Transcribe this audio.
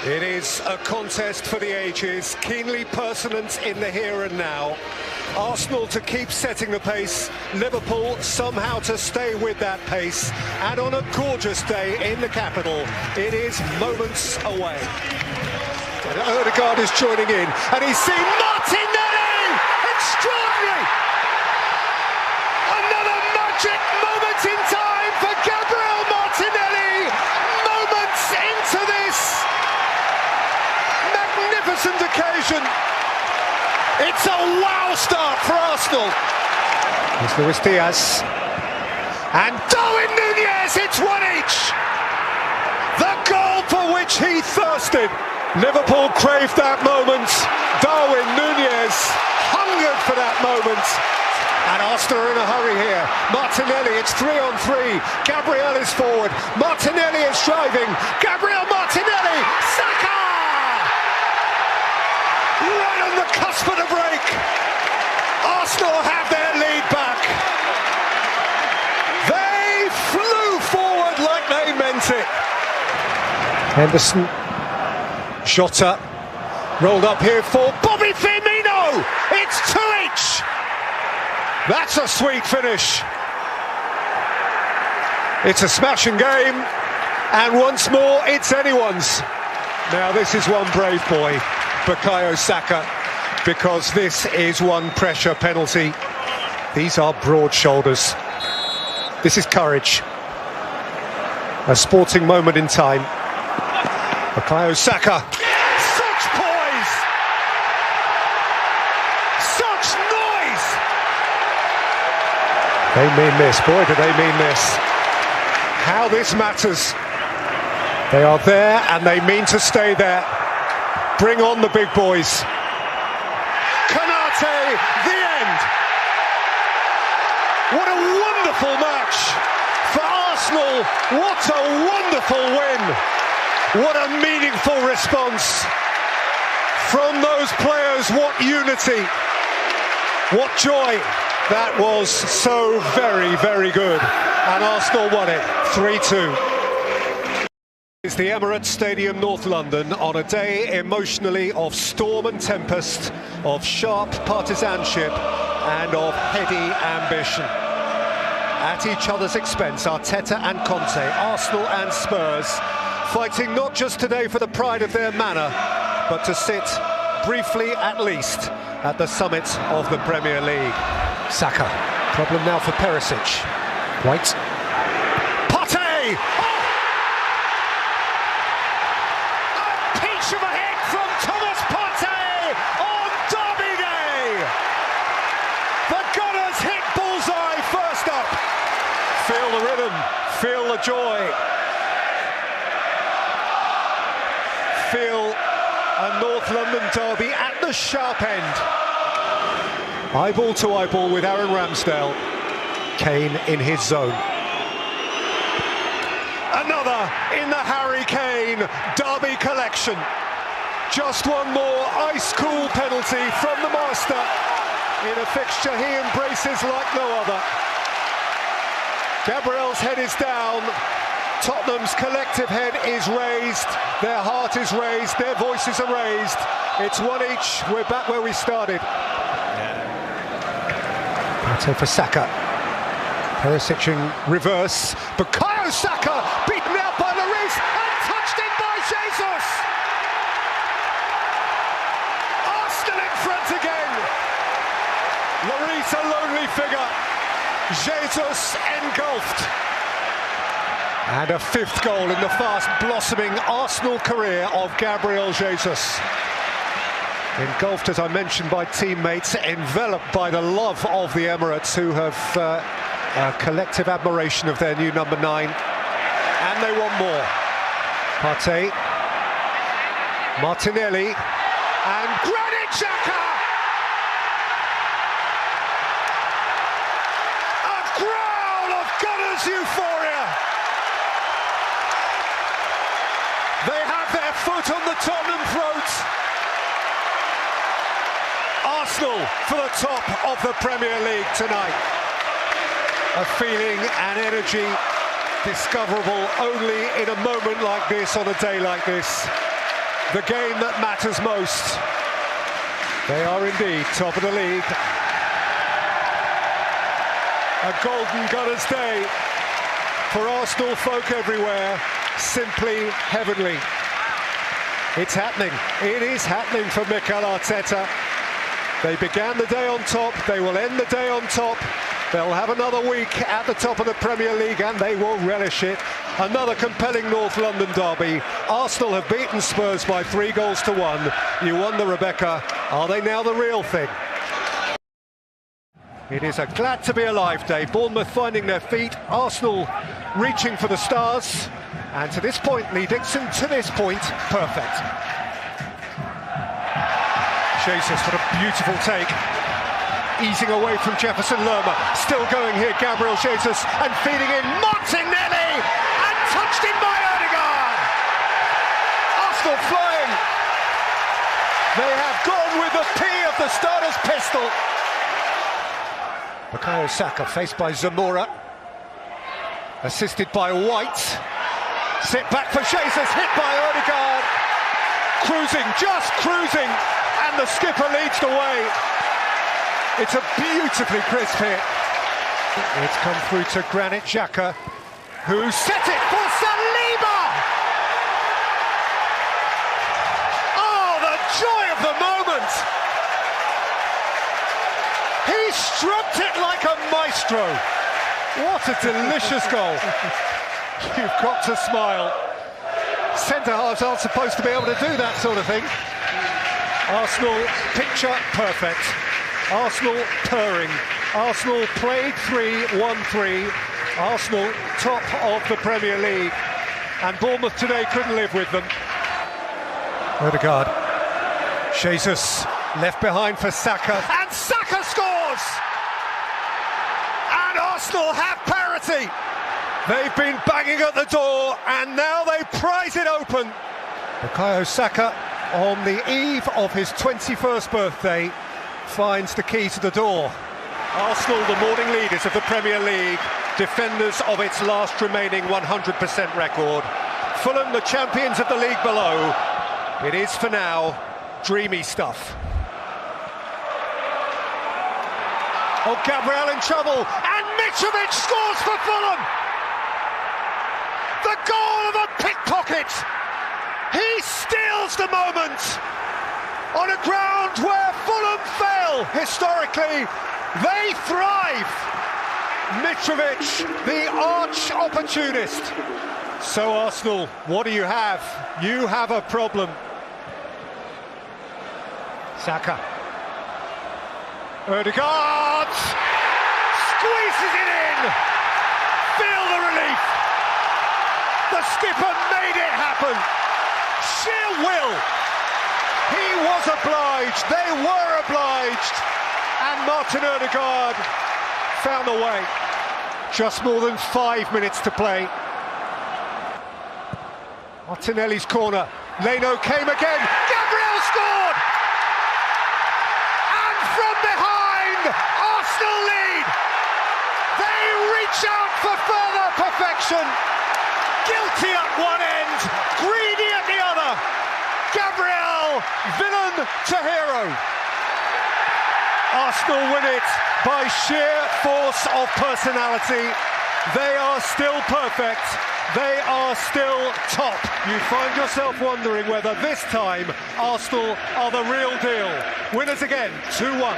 It is a contest for the ages, keenly personant in the here and now. Arsenal to keep setting the pace, Liverpool somehow to stay with that pace, and on a gorgeous day in the capital, it is moments away. And Odegaard is joining in, and he's seen Martinelli! Extraordinary! Another magic moment in time for Gabriel Martinelli! Moments into this magnificent occasion. It's a wow start for Arsenal. Here's Luis Diaz. And Darwin Núñez, it's one each. The goal for which he thirsted. Liverpool craved that moment. Darwin Núñez hungered for that moment. And Arsenal are in a hurry here. Martinelli, it's 3-on-3. Gabriel is forward. Martinelli is driving. Gabriel Martinelli! Saka! Right on the cusp of the break. Arsenal have their lead back. They flew forward like they meant it. Henderson, Jota, rolled up here for Bobby Firmino. It's 2-each. That's a sweet finish. It's a smashing game, and once more it's anyone's. Now this is one brave boy, Bukayo Saka, because this is one pressure penalty. These are broad shoulders. This is courage. A sporting moment in time. Bukayo Saka. Such poise! Such noise! They mean this. Boy, do they mean this. How this matters. They are there and they mean to stay there. Bring on the big boys. Konaté, the end. What a wonderful match for Arsenal. What a wonderful win. What a meaningful response from those players. What unity. What joy. That was so very, very good. And Arsenal won it 3-2. It's the Emirates Stadium, North London, on a day emotionally of storm and tempest, of sharp partisanship and of heady ambition. At each other's expense, Arteta and Conte, Arsenal and Spurs, fighting not just today for the pride of their manor, but to sit briefly at least at the summit of the Premier League. Saka, problem now for Perisic. White. Partey! Of a hit from Thomas Partey on Derby Day. The Gunners hit bullseye first up. Feel the rhythm, feel the joy. Feel a North London derby at the sharp end. Eyeball to eyeball with Aaron Ramsdale. Kane in his zone. Another in the Harry Kane Derby collection. Just one more ice-cool penalty from the master in a fixture he embraces like no other. Gabriel's head is down. Tottenham's collective head is raised. Their heart is raised. Their voices are raised. It's one each. We're back where we started. Partey for Saka. Perisic in reverse. Bukayo Saka beaten out by Lloris and touched in by Jesus. Arsenal in front again. Lloris a lonely figure. Jesus engulfed. And a fifth goal in the fast-blossoming Arsenal career of Gabriel Jesus. Engulfed, as I mentioned, by teammates, enveloped by the love of the Emirates, who have a collective admiration of their new number 9, and they want more. Partey, Martinelli, and Granit Xhaka! A growl of Gunners euphoria! They have their foot on the Tottenham throat. Arsenal for the top of the Premier League tonight. A feeling and energy discoverable only in a moment like this, on a day like this. the game that matters most. They are indeed top of the league. A golden Gunners day for Arsenal folk everywhere. Simply heavenly. It's happening. It is happening for Mikel Arteta. They began the day on top. They will end the day on top. They'll have another week at the top of the Premier League and they will relish it. Another compelling North London derby. Arsenal have beaten Spurs by 3-1. You wonder, Rebecca, are they now the real thing? It is a glad to be alive day. Bournemouth finding their feet. Arsenal reaching for the stars. And to this point, Lee Dixon, to this point, perfect. Jesus, what a beautiful take. Easing away from Jefferson Lerma. Still going here, Gabriel Jesus, and feeding in Martinelli, and touched in by Odegaard. Arsenal flying. They have gone with the P of the starter's pistol. Bukayo Saka faced by Zamora. Assisted by White. Sit back for Jesus, hit by Odegaard. Cruising, just cruising, and the skipper leads the way. It's a beautifully crisp hit. It's come through to Granit Xhaka, who set it for Saliba! Oh, the joy of the moment! He stroked it like a maestro. What a delicious goal. You've got to smile. Centre-halves aren't supposed to be able to do that sort of thing. Arsenal, picture perfect. Arsenal purring. Arsenal played 3-1-3. Arsenal top of the Premier League. And Bournemouth today couldn't live with them. Odegaard. Jesus left behind for Saka. And Saka scores! And Arsenal have parity. They've been banging at the door and now they prize it open. Bukayo Saka, on the eve of his 21st birthday, finds the key to the door. Arsenal, the morning leaders of the Premier League, defenders of its last remaining 100% record. Fulham, the champions of the league below. It is, for now, dreamy stuff. Oh, Gabriel in trouble, and Mitrovic scores for Fulham! The goal of a pickpocket! He steals the moment! On a ground where Fulham fail, historically, they thrive! Mitrovic, the arch opportunist. So Arsenal, what do you have? You have a problem. Saka. Odegaard! Squeezes it in! Feel the relief! The skipper made it happen! Sheer will! He was obliged, they were obliged, and Martin Odegaard found the way. Just more than 5 minutes to play. Martinelli's corner, Leno came again, Gabriel scored! And from behind, Arsenal lead! They reach out for further perfection. Guilty at one end, greedy at the other. Gabriel, villain to hero. Arsenal win it by sheer force of personality. They are still perfect. They are still top. You find yourself wondering whether this time Arsenal are the real deal. Winners again, 2-1.